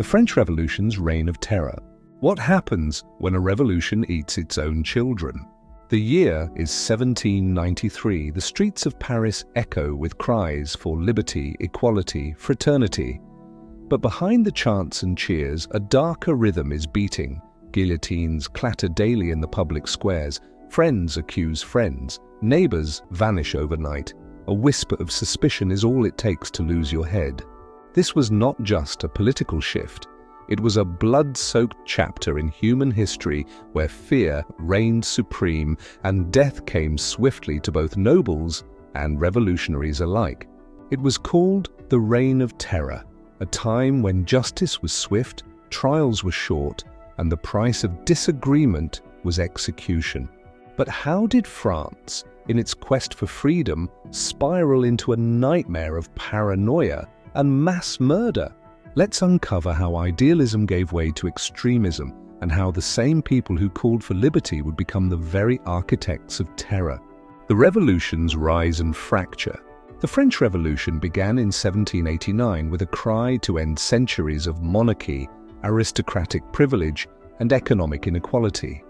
The French Revolution's reign of terror. What happens when a revolution eats its own children? The year is 1793. The streets of Paris echo with cries for liberty, equality, fraternity. But behind the chants and cheers, a darker rhythm is beating. Guillotines clatter daily in the public squares. Friends accuse friends. Neighbors vanish overnight. A whisper of suspicion is all it takes to lose your head. This was not just a political shift. It was a blood-soaked chapter in human history where fear reigned supreme and death came swiftly to both nobles and revolutionaries alike. It was called the Reign of Terror, a time when justice was swift, trials were short, and the price of disagreement was execution. But how did France, in its quest for freedom, spiral into a nightmare of paranoia and mass murder? Let's uncover how idealism gave way to extremism and how the same people who called for liberty would become the very architects of terror. The revolution's rise and fracture. The French Revolution began in 1789 with a cry to end centuries of monarchy, aristocratic privilege, and economic inequality.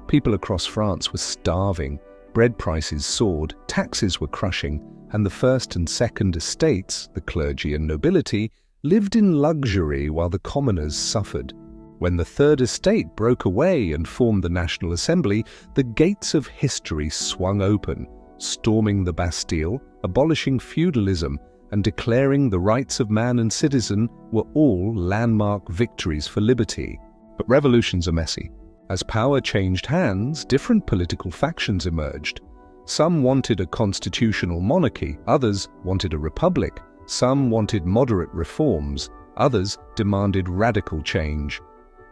People across France were starving, bread prices soared, taxes were crushing, and the first and second estates, the clergy and nobility, lived in luxury while the commoners suffered. When the Third Estate broke away and formed the National Assembly, the gates of history swung open, storming the Bastille, abolishing feudalism, and declaring the rights of man and citizen were all landmark victories for liberty. But revolutions are messy. As power changed hands, different political factions emerged. Some wanted a constitutional monarchy, others wanted a republic. Some wanted moderate reforms, others demanded radical change.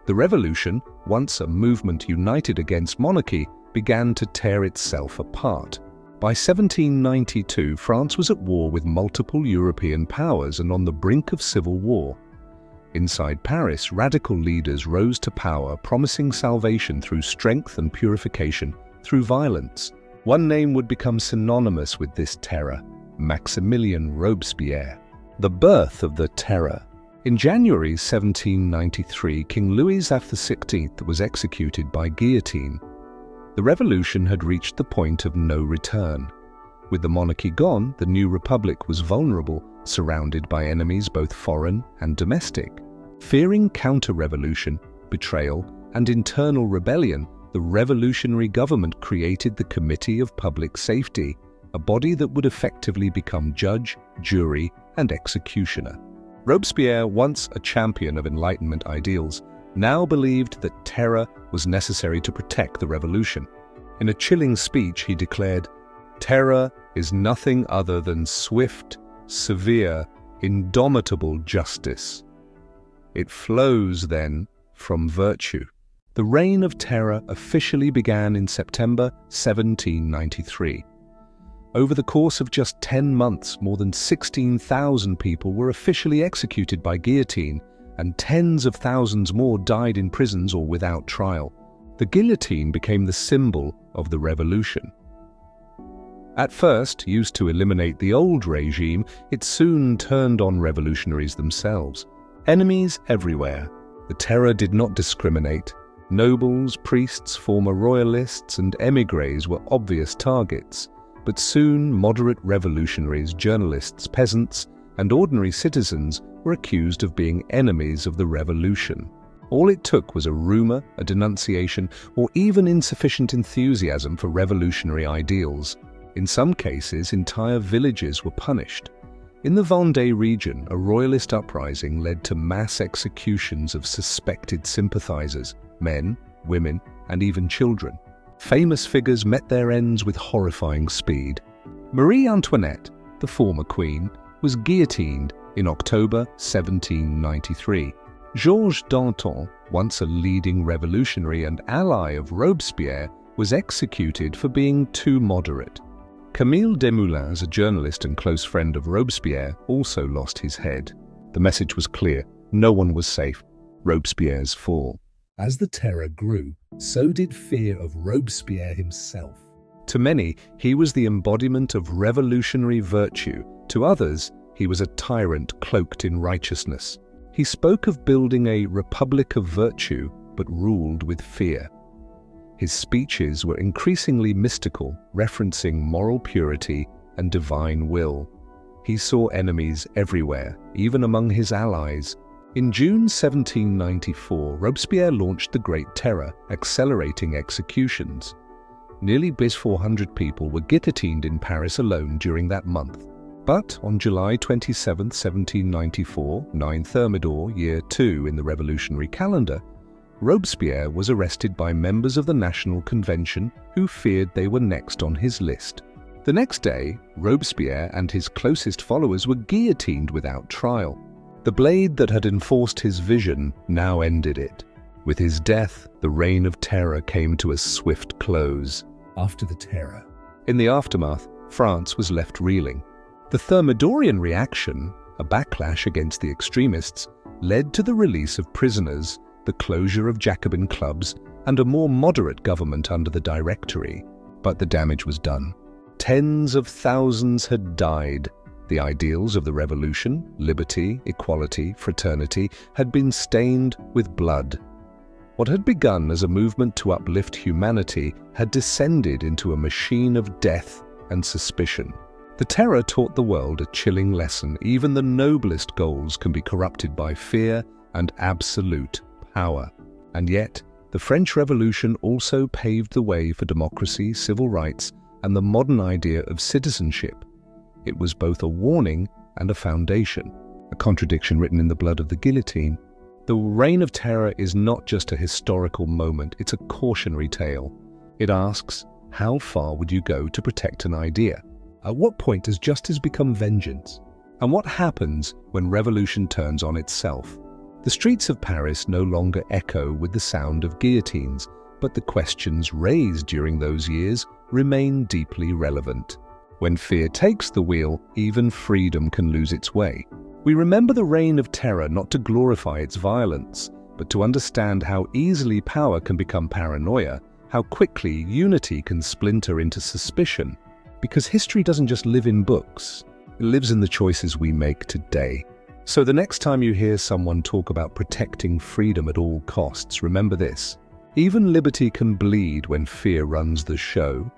The revolution, once a movement united against monarchy, began to tear itself apart. By 1792, France was at war with multiple European powers and on the brink of civil war. Inside Paris, radical leaders rose to power, promising salvation through strength and purification through violence. One name would become synonymous with this terror: Maximilien Robespierre. The birth of the terror. In January 1793, King Louis XVI was executed by guillotine. The revolution had reached the point of no return. With the monarchy gone, the new republic was vulnerable, surrounded by enemies both foreign and domestic. Fearing counter-revolution, betrayal, and internal rebellion, the revolutionary government created the Committee of Public Safety, a body that would effectively become judge, jury, and executioner. Robespierre, once a champion of Enlightenment ideals, now believed that terror was necessary to protect the revolution. In a chilling speech, he declared, "Terror is nothing other than swift, severe, indomitable justice. It flows, then, from virtue." The Reign of Terror officially began in September 1793. Over the course of just 10 months, more than 16,000 people were officially executed by guillotine, and tens of thousands more died in prisons or without trial. The guillotine became the symbol of the revolution. At first, used to eliminate the old regime, it soon turned on revolutionaries themselves. Enemies everywhere. The terror did not discriminate. Nobles, priests, former royalists, and émigrés were obvious targets. But soon, moderate revolutionaries, journalists, peasants, and ordinary citizens were accused of being enemies of the revolution. All it took was a rumor, a denunciation, or even insufficient enthusiasm for revolutionary ideals. In some cases, entire villages were punished. In the Vendée region, a royalist uprising led to mass executions of suspected sympathizers, men, women, and even children. Famous figures met their ends with horrifying speed. Marie Antoinette, the former queen, was guillotined in October 1793. Georges Danton, once a leading revolutionary and ally of Robespierre, was executed for being too moderate. Camille Desmoulins, a journalist and close friend of Robespierre, also lost his head. The message was clear: no one was safe. Robespierre's fall. As the terror grew, so did fear of Robespierre himself. To many, he was the embodiment of revolutionary virtue. To others, he was a tyrant cloaked in righteousness. He spoke of building a republic of virtue, but ruled with fear. His speeches were increasingly mystical, referencing moral purity and divine will. He saw enemies everywhere, even among his allies. In June 1794, Robespierre launched the Great Terror, accelerating executions. Nearly 400 people were guillotined in Paris alone during that month. But on July 27, 1794, 9 Thermidor, year 2 in the revolutionary calendar, Robespierre was arrested by members of the National Convention who feared they were next on his list. The next day, Robespierre and his closest followers were guillotined without trial. The blade that had enforced his vision now ended it. With his death, the reign of terror came to a swift close. After the terror, in the aftermath, France was left reeling. The Thermidorian reaction, a backlash against the extremists, led to the release of prisoners, the closure of Jacobin clubs, and a more moderate government under the Directory. But the damage was done. Tens of thousands had died. The ideals of the revolution, liberty, equality, fraternity, had been stained with blood. What had begun as a movement to uplift humanity had descended into a machine of death and suspicion. The terror taught the world a chilling lesson. Even the noblest goals can be corrupted by fear and absolute power. And yet, the French Revolution also paved the way for democracy, civil rights, and the modern idea of citizenship. It was both a warning and a foundation, a contradiction written in the blood of the guillotine. The Reign of Terror is not just a historical moment, it's a cautionary tale. It asks, how far would you go to protect an idea? At what point does justice become vengeance? And what happens when revolution turns on itself? The streets of Paris no longer echo with the sound of guillotines, but the questions raised during those years remain deeply relevant. When fear takes the wheel, even freedom can lose its way. We remember the Reign of Terror not to glorify its violence, but to understand how easily power can become paranoia, how quickly unity can splinter into suspicion. Because history doesn't just live in books, it lives in the choices we make today. So the next time you hear someone talk about protecting freedom at all costs, remember this: even liberty can bleed when fear runs the show.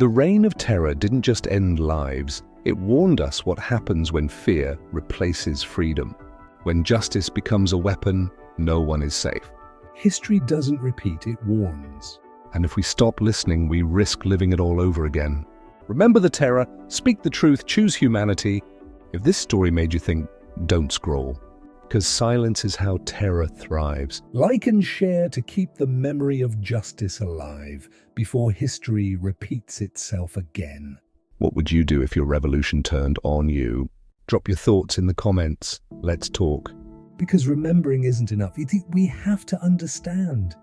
The Reign of Terror didn't just end lives, it warned us what happens when fear replaces freedom. When justice becomes a weapon, no one is safe. History doesn't repeat, it warns. And if we stop listening, we risk living it all over again. Remember the terror, speak the truth, choose humanity. If this story made you think, don't scroll, because silence is how terror thrives. Like and share to keep the memory of justice alive before history repeats itself again. What would you do if your revolution turned on you? Drop your thoughts in the comments. Let's talk. Because remembering isn't enough. We have to understand.